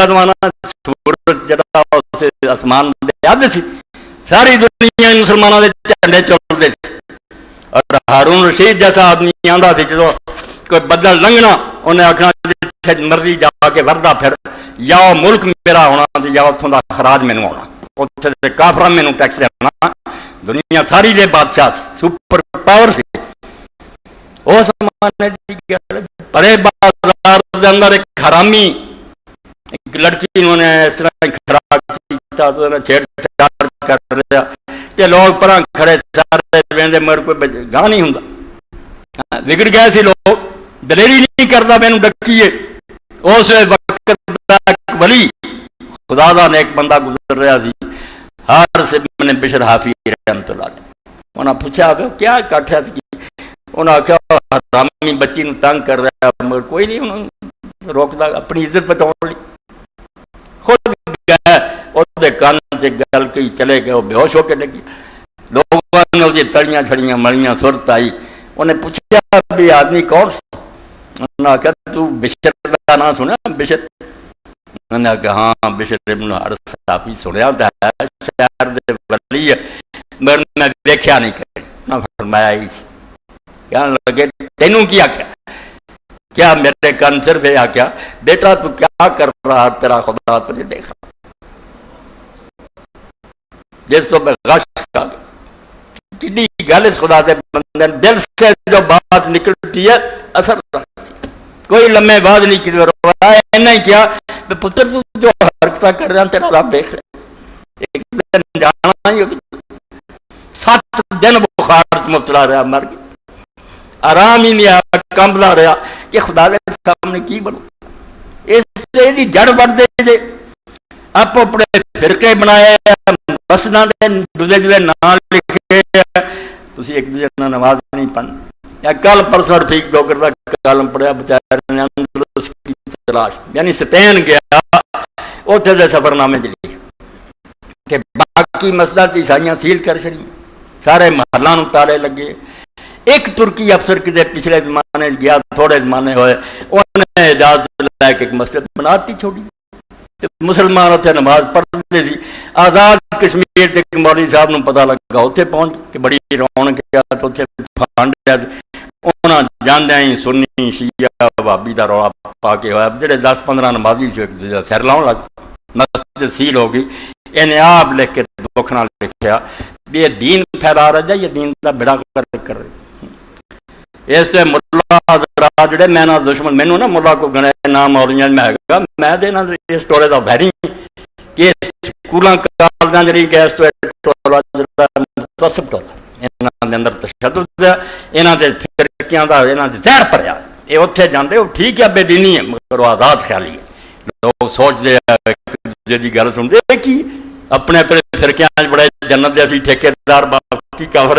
زمانہ سورج جڑا اس آسمان دے ادھ سی ساری دنیا مسلمانوں دے جھنڈے چلتے تھے. اور ہارون رشید جیسا آدمی آندا تھی جدو کوئی بدل لنگنا انہیں آخنا جتھے مرضی جا کے وردا پھر یا ملک میرا ہونا یا اتوں کا خراج مینوں آنا اتنے کافر مینوں ٹیکس دینا. دنیا ساری دے بادشاہ سپر پاور سی اس زمانے کی گل. پرے بازار دے اندر ایک حرامی ایک لڑکی انہوں نے اس طرح خراب کیا تو چھیڑ چھاڑ کر رہا کہ لوگ پراں کھڑے سارے ویندے مگر کوئی گاہ نہیں ہوندا. بگڑ گئے سی لوگ دلیری نہیں کرتا مینوں ڈکیے. اس وقت ولی خدا دا نیک بندہ گزر رہا سی ہر سے میں بشر حافظ رحمت اللہ علیہ. انہاں پوچھا کیا کٹ ہے انہاں آخیا حرامی بچی نوں تنگ کر رہا مگر کوئی نہیں انہوں روکتا اپنی عزت بچاؤ لی. خود گئے وہ کان سے گل کی چلے گئے وہ بے ہوش ہو کے ڈگی. لوگوں نے تڑیاں چھڑیاں مڑیاں سرت آئی. انہیں پوچھا بھی آدمی کون سی. انہوں نے آخیا تو بشر کا نام سنا بشر. انہوں نے آخیا ہاں بشر ابن حارث صحافی سنیا تو ہے شہر دے ولی ہے مگر میں دیکھا نہیں کہیں. انہوں نے فرمایا کہنے لگے تینوں کی آخیا کیا میرے کان صرف یہ آخیا بیٹا تو کیا کر رہا تیرا خدا تجھے دیکھ رہا. جس تو میں غش کا کتنی گل اس خدا کے بندے دل سے جو بات نکلتی ہے اثر رکھتی. کوئی لمحے بعد نہیں کی نہیں کیا پتر تو جو حرکت کر رہا تیرا رب دیکھ رہا. ایک دن جانا ہی 7 دن بخار مبتلا رہا مر گیا. آرام ہی نہیں آیا کمبلا رہا کہ خدا کے سامنے کی بنو. اس سے جڑ بڑھ دے آپ اپنے فرقے بنائے مسجد کے دوسرے جلے نام لکھے تھی ایک دوسرے نہ نماز نہیں پڑھنا. یا کل پرسوں ٹھیک ڈوگر کا کالم پڑھیا بچارے نے کی تلاش یعنی سپین گیا اتنے دے سفر نامے چلی کہ باقی مسجد عیسائیاں سیل کر چڑی سارے محلوں تالے لگے. ایک ترکی افسر کدے پچھلے زمانے گیا تھوڑے زمانے ہوئے انہوں نے اجازت لے کے ایک مسجد بناتی چھوڑی. مسلمان اتنے نماز پڑھتے تھی. آزاد کشمیر کے مولوی صاحب نو پتا لگا اتنے پہنچ کے بڑی رونق گیا تو اتنے فنڈ انہوں جاندیا ہی سنی شیعہ بھابی کا رولا پا کے ہوا جہے 10-15 نمازی سے ایک دوسرے سر لاؤ لگ مسجد سیل ہو گئی. انہیں آپ لکھ کے دکھ نہ لکھا یہ دین پھیلا رہا یہ دین کا بیڑا کر رہے. اس سے ملا حضرات جڑے میں دشمن مینوں نا ملا کو گنے نام اور میں ہے میں دینا اس ٹورے کا بہری کہ سکولوں کالجاں جڑی گیس تصب ٹولا یہاں کے اندر تشدد یہاں کے فرقیاں کا یہاں سے زہر بھریا. یہ اتنے جانے وہ ٹھیک ہے بے دینی ہے مگر وہ آزاد خیالی ہے. لوگ سوچتے ہیں جی گل سنتے کی اپنے اپنے فرقیاں بڑے جنت جیسی ٹھیکیدار باقی کافر